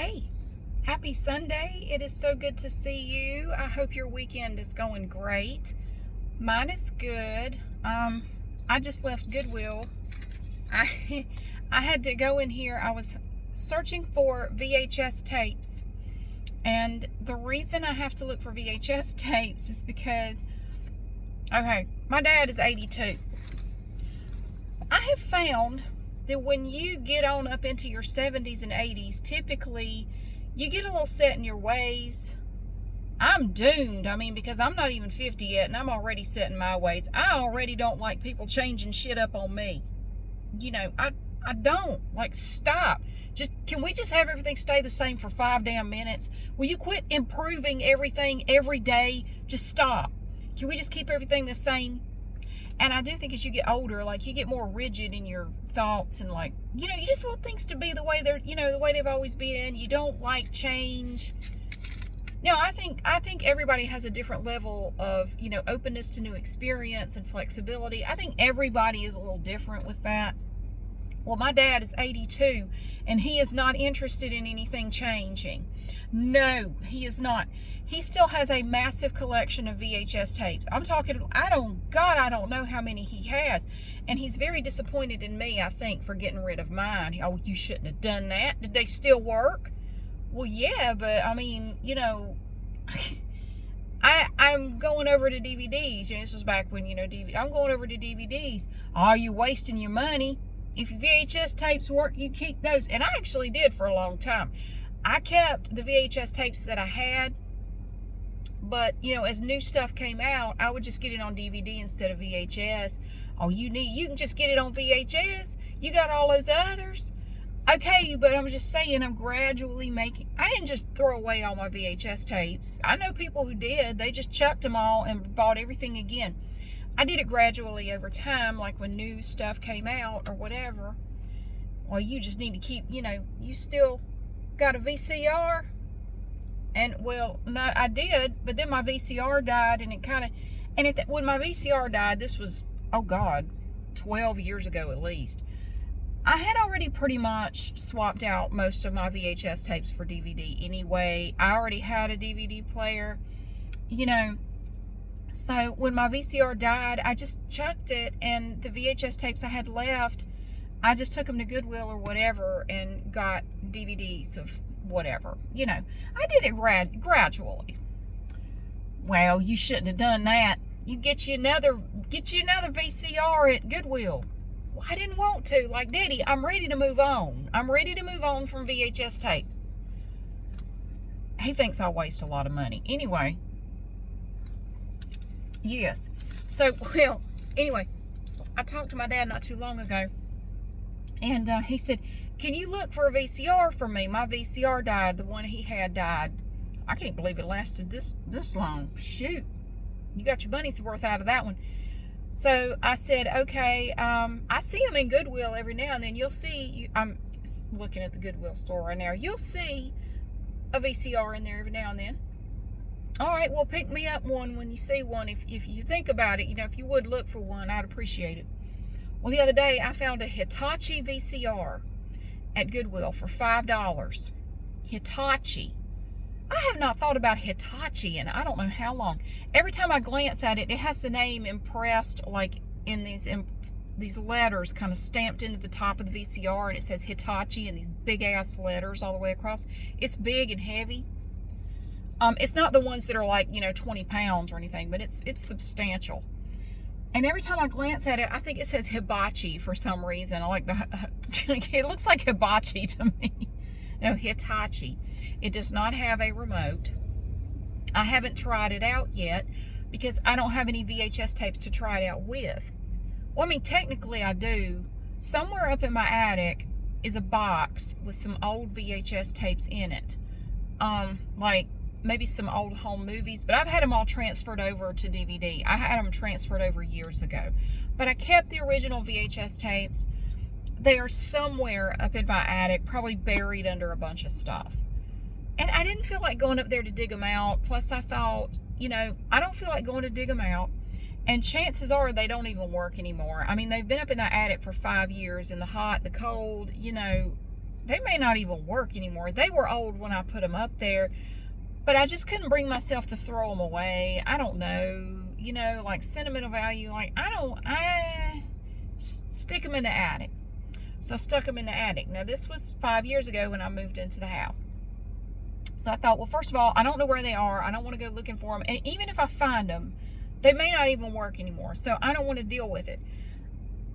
Hey, happy Sunday. It is so good to see you. I hope your weekend is going great. Mine is good. I just left Goodwill. I I had to go in here. I was searching for VHS tapes. And the reason I have to look for VHS tapes is because, okay, my dad is 82. I have found that when you get on up into your 70s and 80s, typically you get a little set in your ways. I'm doomed. Because I'm not even 50 yet and I'm already set in my ways. I already don't like people changing shit up on me. I don't. Like, stop. Can we just have everything stay the same for 5 damn minutes? Will you quit improving everything every day? Just stop. Can we just keep everything the same? And I do think as you get older, like, you get more rigid in your thoughts and, like, you just want things to be the way the way they've always been. You don't like change. No, I think everybody has a different level of, openness to new experience and flexibility. I think everybody is a little different with that. Well, my dad is 82 and he is not interested in anything changing. No, he is not. He still has a massive collection of VHS tapes. I'm talking, I don't know how many he has. And he's very disappointed in me, I think, for getting rid of mine. Oh, you shouldn't have done that. Did they still work? Well, yeah, but I'm going over to DVDs. This was back when, I'm going over to DVDs. Are you wasting your money? If your VHS tapes work, you keep those. And I actually did for a long time. I kept the VHS tapes that I had. But, as new stuff came out, I would just get it on DVD instead of VHS. Oh, you can just get it on VHS? You got all those others? Okay, but I'm just saying, I'm gradually I didn't just throw away all my VHS tapes. I know people who did. They just chucked them all and bought everything again. I did it gradually over time, like when new stuff came out or whatever. Well, you just need to keep, you still got a VCR? And, well, no, I did, but then my VCR died, and when my VCR died, this was, 12 years ago at least, I had already pretty much swapped out most of my VHS tapes for DVD anyway. I already had a DVD player, so when my VCR died, I just chucked it, and the VHS tapes I had left, I just took them to Goodwill or whatever and got DVDs of whatever. I did it gradually. Well, you shouldn't have done that. You get you another VCR at Goodwill. Well, I didn't want to. Like, Daddy, I'm ready to move on. I'm ready to move on from VHS tapes. He thinks I waste a lot of money. Anyway, yes. So, anyway, I talked to my dad not too long ago, and he said, can you look for a VCR for me? My VCR died. The one he had died. I can't believe it lasted this long. Shoot. You got your money's worth out of that one. So I said, okay, I see them in Goodwill every now and then. You'll see, I'm looking at the Goodwill store right now. You'll see a VCR in there every now and then. All right, well, pick me up one when you see one. If you think about it, if you would look for one, I'd appreciate it. Well, the other day, I found a Hitachi VCR at Goodwill for $5. Hitachi. I have not thought about Hitachi in I don't know how long. Every time I glance at it, it has the name impressed, like in these letters kind of stamped into the top of the VCR, and it says Hitachi in these big ass letters all the way across. It's big and heavy. It's not the ones that are like 20 pounds or anything, but it's substantial. And every time I glance at it, I think it says hibachi for some reason. I like it looks like hibachi to me. No, Hitachi. It does not have a remote. I haven't tried it out yet because I don't have any VHS tapes to try it out with. Well, technically I do. Somewhere up in my attic is a box with some old VHS tapes in it. Like maybe some old home movies, but I've had them all transferred over to DVD. I had them transferred over years ago, but I kept the original VHS tapes. They are somewhere up in my attic, probably buried under a bunch of stuff. And I didn't feel like going up there to dig them out. Plus I thought, I don't feel like going to dig them out. And chances are they don't even work anymore. They've been up in that attic for 5 years, in the hot, the cold, they may not even work anymore. They were old when I put them up there, but I just couldn't bring myself to throw them away. I don't know, you know, like sentimental value. Like, I stick them in the attic. So I stuck them in the attic. Now, this was 5 years ago when I moved into the house. So I thought, well, first of all, I don't know where they are. I don't want to go looking for them. And even if I find them, they may not even work anymore. So I don't want to deal with it.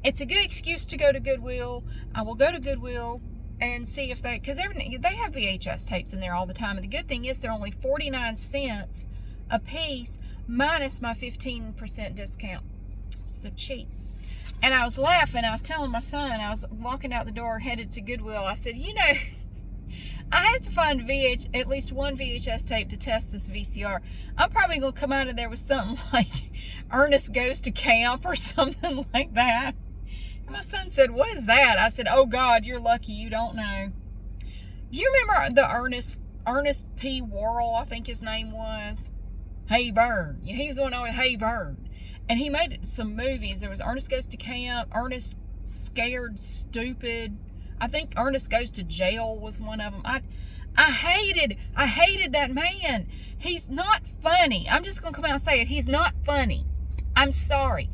It's a good excuse to go to Goodwill. I will go to Goodwill and see if they, because they have VHS tapes in there all the time. And the good thing is they're only 49 cents a piece minus my 15% discount. So cheap. And I was laughing. I was telling my son, I was walking out the door headed to Goodwill. I said, you know, I have to find at least one VHS tape to test this VCR. I'm probably going to come out of there with something like Ernest Goes to Camp or something like that. And my son said, what is that? I said, oh God, you're lucky you don't know. Do you remember the Ernest P. Worrell, I think his name was? Hey Vern. You know, he was the one always, Hey Vern. And he made some movies. There was Ernest Goes to Camp, Ernest Scared Stupid. I think Ernest Goes to Jail was one of them. I hated that man. He's not funny. I'm just going to come out and say it. He's not funny. I'm sorry.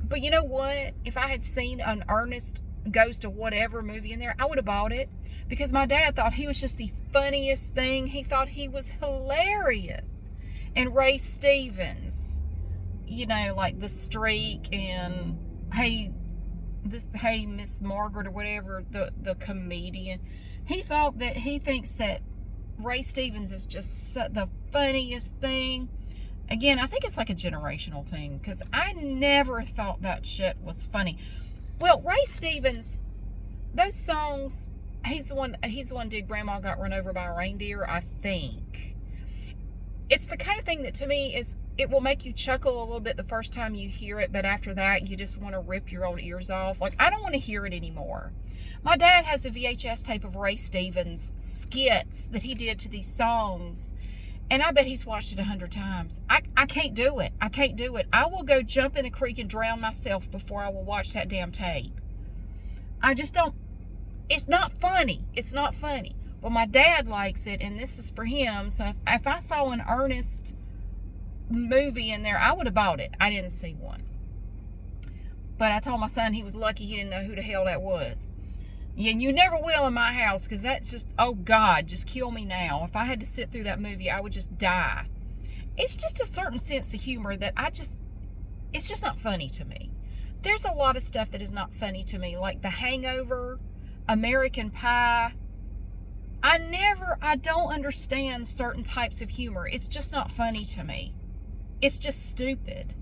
But you know what? If I had seen an Ernest Goes to whatever movie in there, I would have bought it. Because my dad thought he was just the funniest thing. He thought he was hilarious. And Ray Stevens. You know, like The Streak and Hey Miss Margaret or whatever, the comedian. He thinks that Ray Stevens is just the funniest thing. Again, I think it's like a generational thing, because I never thought that shit was funny. Well, Ray Stevens, those songs, he's the one did Grandma Got Run Over by a Reindeer, I think. It's the kind of thing that to me is, it will make you chuckle a little bit the first time you hear it, but after that, you just want to rip your own ears off. Like, I don't want to hear it anymore. My dad has a VHS tape of Ray Stevens skits that he did to these songs, and I bet he's watched it 100 times. I can't do it. I can't do it. I will go jump in the creek and drown myself before I will watch that damn tape. I just don't. It's not funny. It's not funny. Well, my dad likes it, and this is for him. So if I saw an Ernest movie in there, I would have bought it. I didn't see one. But I told my son he was lucky he didn't know who the hell that was. Yeah, and you never will in my house, because that's just, oh God, just kill me now. If I had to sit through that movie, I would just die. It's just a certain sense of humor that it's just not funny to me. There's a lot of stuff that is not funny to me, like The Hangover, American Pie. I don't understand certain types of humor. It's just not funny to me. It's just stupid.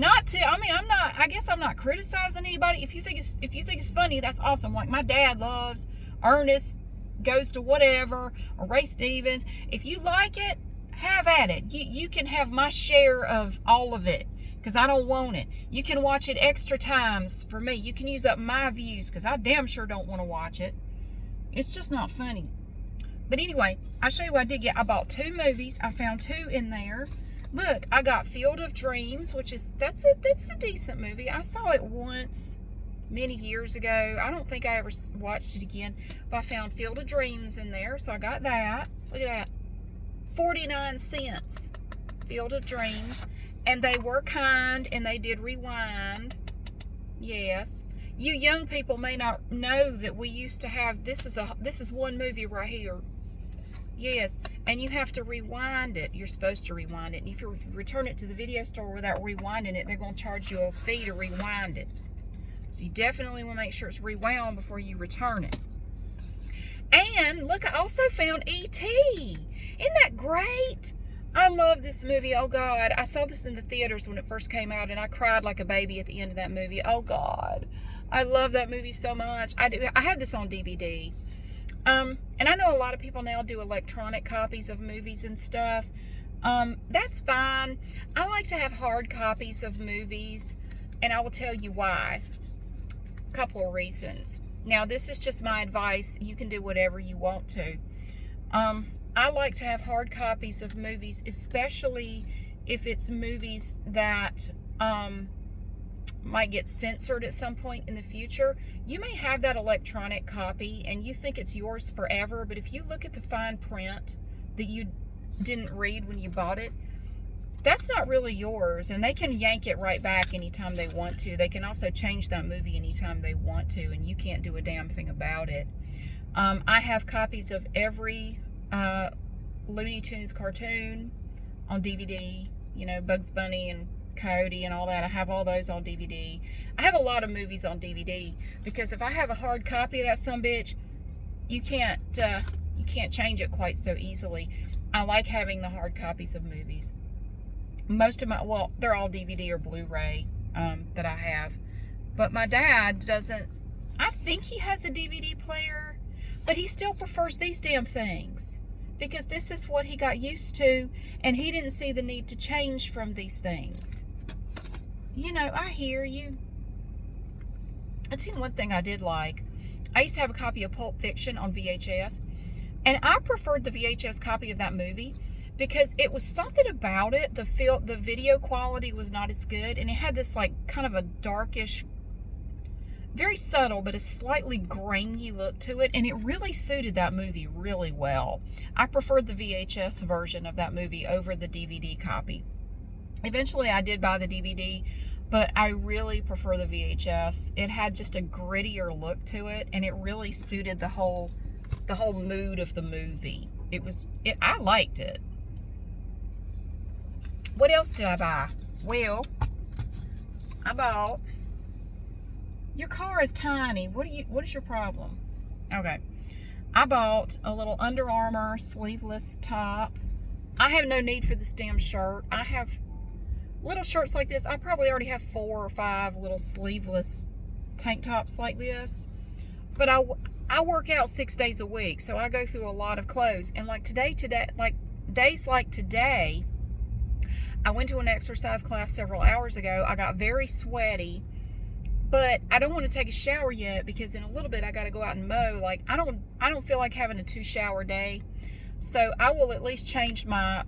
I guess I'm not criticizing anybody. If you think it's funny, that's awesome. Like, my dad loves Ernest Goes to Whatever or Ray Stevens. If you like it, have at it. You can have my share of all of it, because I don't want it. You can watch it extra times for me. You can use up my views, because I damn sure don't want to watch it. It's just not funny. But anyway, I'll show you what I did get. I bought 2 movies. I found 2 in there. Look, I got Field of Dreams, which is, that's a decent movie. I saw it once many years ago. I don't think I ever watched it again. But I found Field of Dreams in there, so I got that. Look at that. 49 cents. Field of Dreams. And they were kind, and they did rewind. Yes. You young people may not know that we used to have, this is one movie right here. Yes, and you have to rewind it. You're supposed to rewind it. And if you return it to the video store without rewinding it, they're going to charge you a fee to rewind it. So you definitely want to make sure it's rewound before you return it. And look, I also found E.T. Isn't that great? I love this movie. Oh God, I saw this in the theaters when it first came out, and I cried like a baby at the end of that movie. Oh God, I love that movie so much. I do. I have this on DVD. And I know a lot of people now do electronic copies of movies and stuff. That's fine. I like to have hard copies of movies, and I will tell you why. A couple of reasons. Now, this is just my advice. You can do whatever you want to. I like to have hard copies of movies, especially if it's movies that might get censored at some point in the future. You may have that electronic copy and you think it's yours forever, but if you look at the fine print that you didn't read when you bought it, that's not really yours, and they can yank it right back anytime they want to. They can also change that movie anytime they want to, and you can't do a damn thing about it. I have copies of every Looney Tunes cartoon on DVD, you know, Bugs Bunny and Coyote and all that. I have all those on DVD. I have a lot of movies on DVD because if I have a hard copy of that sumbitch, you can't change it quite so easily. I like having the hard copies of movies. Most of my, well, they're all DVD or Blu-ray that I have. But my dad doesn't, I think he has a DVD player, but he still prefers these damn things because this is what he got used to, and he didn't see the need to change from these things. You know, I hear you. I'll tell you one thing I did like. I used to have a copy of Pulp Fiction on VHS, and I preferred the VHS copy of that movie because it was something about it. The video quality was not as good, and it had this like kind of a darkish, very subtle, but a slightly grainy look to it, and it really suited that movie really well. I preferred the VHS version of that movie over the DVD copy. Eventually I did buy the DVD, but I really prefer the VHS. It had just a grittier look to it, and it really suited the whole mood of the movie. I liked it. What else did I buy? Well, I bought, your car is tiny. What is your problem? Okay. I bought a little Under Armour sleeveless top. I have no need for this damn shirt. I have little shirts like this. I probably already have 4 or 5 little sleeveless tank tops like this. But I work out 6 days a week, so I go through a lot of clothes. And like days like today, I went to an exercise class several hours ago. I got very sweaty, but I don't want to take a shower yet because in a little bit I got to go out and mow. Like I don't feel like having a 2-shower day, so I will at least change my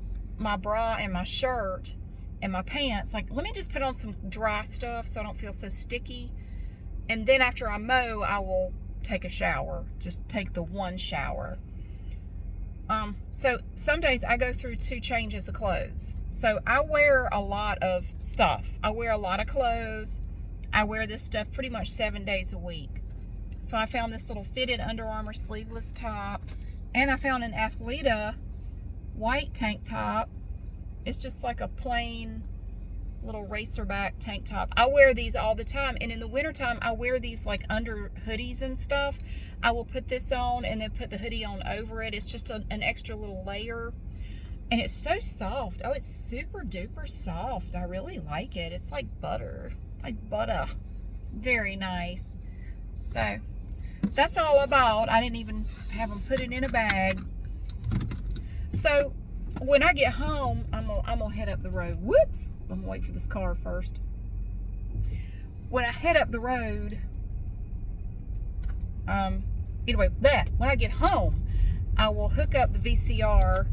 bra and my shirt and my pants. Like, let me just put on some dry stuff so I don't feel so sticky, and then after I mow, I will take a shower. Just take the one shower. So some days I go through 2 changes of clothes. So I wear a lot of stuff. I wear a lot of clothes. I wear this stuff pretty much 7 days a week. So I found this little fitted Under Armour sleeveless top, and I found an Athleta white tank top. It's just like a plain little racerback tank top. I wear these all the time, and in the wintertime I wear these like under hoodies and stuff. I will put this on and then put the hoodie on over it. It's just an extra little layer, and it's so soft. Oh, it's super duper soft. I really like it. It's like butter. Like butter. Very nice. So that's all I bought. I didn't even have them put it in a bag. So when I get home, I'm gonna head up the road. Whoops! I'm gonna wait for this car first. When I head up the road, anyway, when I get home, I will hook up the VCR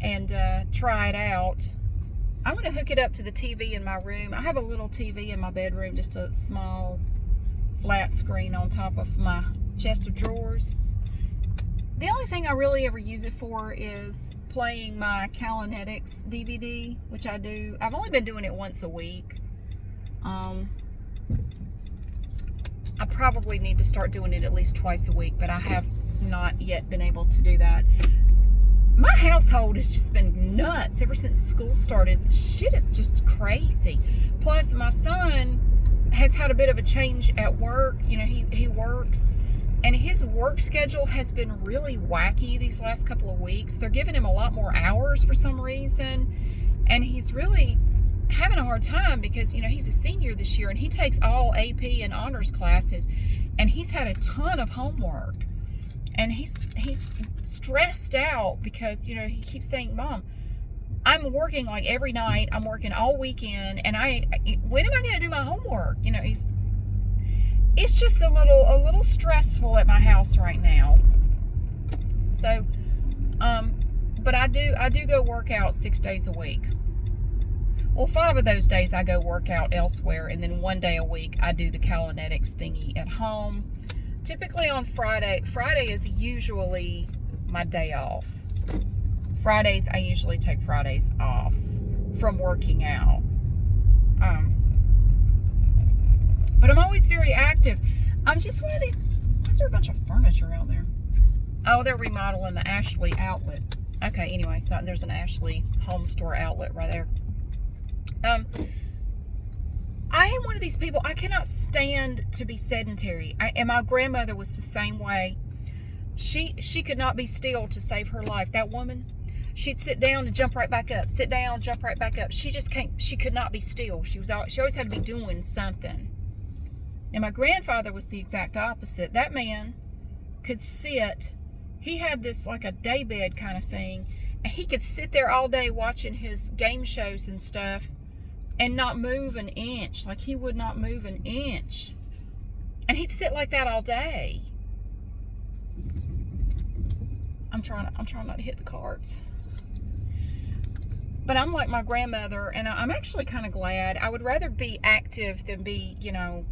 and try it out. I'm going to hook it up to the TV in my room. I have a little TV in my bedroom, just a small flat screen on top of my chest of drawers. The only thing I really ever use it for is playing my Kalanetics DVD, which I do. I've only been doing it once a week. I probably need to start doing it at least twice a week, but I have not yet been able to do that. My household has just been nuts ever since school started. Shit is just crazy. Plus, my son has had a bit of a change at work. You know, he works, and his work schedule has been really wacky these last couple of weeks. They're giving him a lot more hours for some reason, and he's really having a hard time because, you know, he's a senior this year, and he takes all AP and honors classes, and he's had a ton of homework. And he's stressed out because, you know, he keeps saying, Mom, I'm working like every night. I'm working all weekend. And when am I going to do my homework? You know, it's just a little stressful at my house right now. So, but I do go work out 6 days a week. Well, 5 of those days I go work out elsewhere, and then 1 day a week I do the Kalinetics thingy at home. Typically on Friday. Friday is usually my day off. Fridays, I usually take Fridays off from working out. But I'm always very active. I'm just one of these. Why is there a bunch of furniture out there? Oh, they're remodeling the Ashley outlet. Okay, anyway, so there's an Ashley home store outlet right there. I am one of these people, I cannot stand to be sedentary. And my grandmother was the same way. She could not be still to save her life. That woman, she'd sit down and jump right back up. Sit down, jump right back up. She just can't, she could not be still. She always had to be doing something. And my grandfather was the exact opposite. That man could sit, he had this like a daybed kind of thing, and he could sit there all day watching his game shows and stuff and not move an inch. Like, he would not move an inch. And he'd sit like that all day. I'm trying not to hit the cards. But I'm like my grandmother, and I'm actually kind of glad. I would rather be active than be, you know,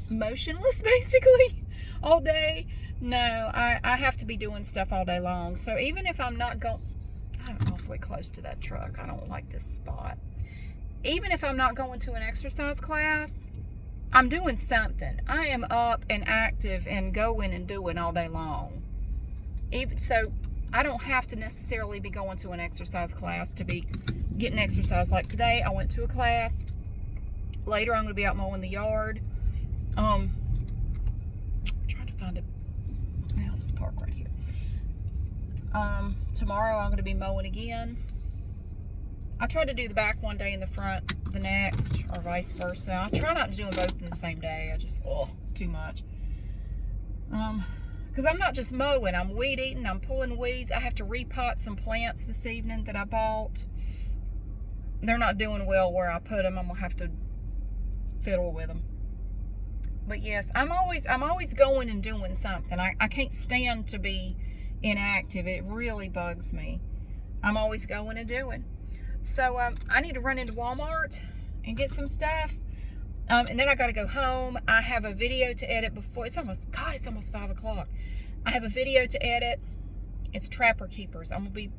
motionless basically all day. No, I have to be doing stuff all day long. So even if I'm not going, I'm awfully close to that truck. I don't like this spot. Even if I'm not going to an exercise class, I'm doing something. I am up and active and going and doing all day long. Even so, I don't have to necessarily be going to an exercise class to be getting exercise. Like today, I went to a class. Later, I'm going to be out mowing the yard. I'm trying to find it. I'll just park right here. Tomorrow, I'm going to be mowing again. I try to do the back one day and the front the next, or vice versa. I try not to do them both in the same day. It's too much. Because I'm not just mowing, I'm weed eating, I'm pulling weeds. I have to repot some plants this evening that I bought. They're not doing well where I put them. I'm gonna have to fiddle with them. But yes, I'm always going and doing something. I can't stand to be inactive. It really bugs me. I'm always going and doing. So I need to run into Walmart and get some stuff. And then I got to go home. I have a video to edit before. It's almost 5 o'clock. I have a video to edit. It's Trapper Keepers. I'm going to be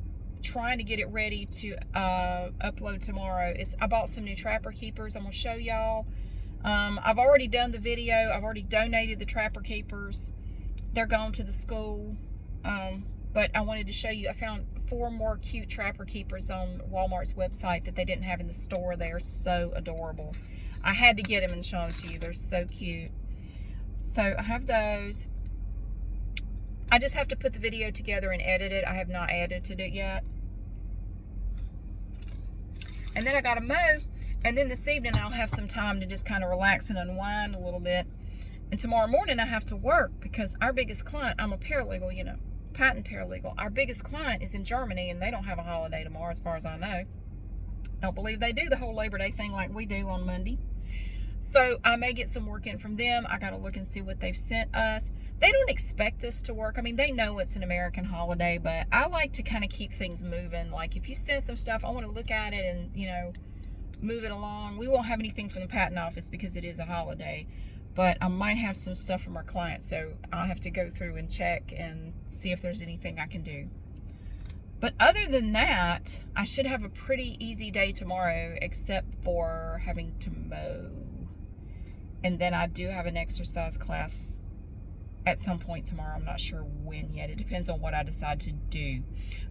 trying to get it ready to upload tomorrow. I bought some new Trapper Keepers. I'm going to show y'all. I've already done the video. I've already donated the Trapper Keepers. They're gone to the school. But I wanted to show you. I found 4 more cute Trapper Keepers on Walmart's website that they didn't have in the store. They are so adorable. I had to get them and show them to you. They're so cute. So I have those. I just have to put the video together and edit it. I have not edited it yet. And then I got to mow. And then this evening I'll have some time to just kind of relax and unwind a little bit. And tomorrow morning I have to work because our biggest client, I'm a paralegal, you know, patent paralegal. Our biggest client is in Germany, and they don't have a holiday tomorrow as far as I know. Don't believe they do the whole Labor Day thing like we do on Monday. So I may get some work in from them. I got to look and see what they've sent us. They don't expect us to work. I mean, they know it's an American holiday, but I like to kind of keep things moving. Like, if you send some stuff, I want to look at it and, you know, move it along. We won't have anything from the patent office because it is a holiday, but I might have some stuff from our clients. So I'll have to go through and check and see if there's anything I can do. But other than that, I should have a pretty easy day tomorrow, except for having to mow. And then I do have an exercise class at some point tomorrow. I'm not sure when yet. It depends on what I decide to do.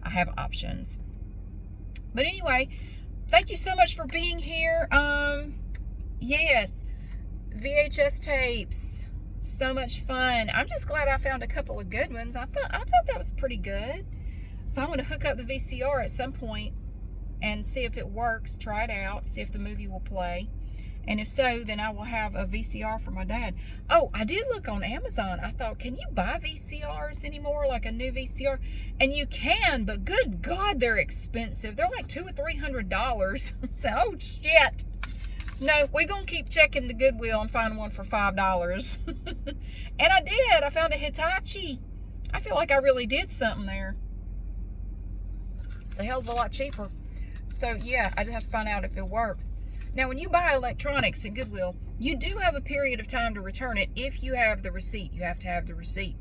I have options. But anyway, thank you so much for being here. Yes, VHS tapes. So much fun. I'm just glad I found a couple of good ones. I thought that was pretty good. So I'm going to hook up the VCR at some point and see if it works, try it out, see if the movie will play. And if so, then I will have a VCR for my dad. Oh, I did look on Amazon. I thought, can you buy VCRs anymore, like a new VCR? And you can, but good God, they're expensive. They're like $200 or $300. So, oh shit. No, we're going to keep checking the Goodwill and find one for $5. And I did. I found a Hitachi. I feel like I really did something there. It's a hell of a lot cheaper. So yeah, I just have to find out if it works. Now, when you buy electronics at Goodwill, you do have a period of time to return it if you have the receipt. You have to have the receipt.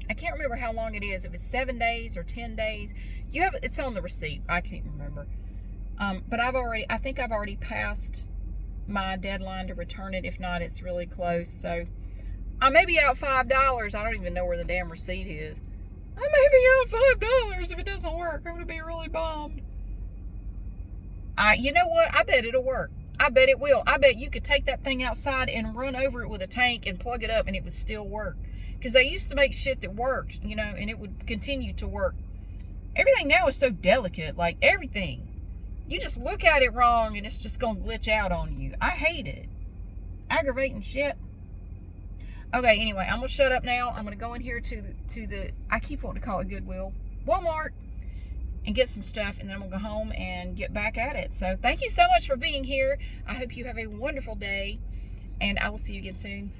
I can't remember how long it is. If it's 7 days or 10 days, it's on the receipt. I can't remember. But I think I've already passed my deadline to return it. If not, it's really close. So I may be out $5. I don't even know where the damn receipt is. I may be out $5 if it doesn't work. I'm gonna be really bummed. You know what? I bet it'll work. I bet it will. I bet you could take that thing outside and run over it with a tank and plug it up and it would still work. Because they used to make shit that worked, you know, and it would continue to work. Everything now is so delicate. Like, everything. You just look at it wrong and it's just going to glitch out on you. I hate it. Aggravating shit. Okay, anyway, I'm going to shut up now. I'm going to go in here to the, I keep wanting to call it Goodwill, Walmart, and get some stuff, and then I'm going to go home and get back at it. So thank you so much for being here. I hope you have a wonderful day, and I will see you again soon.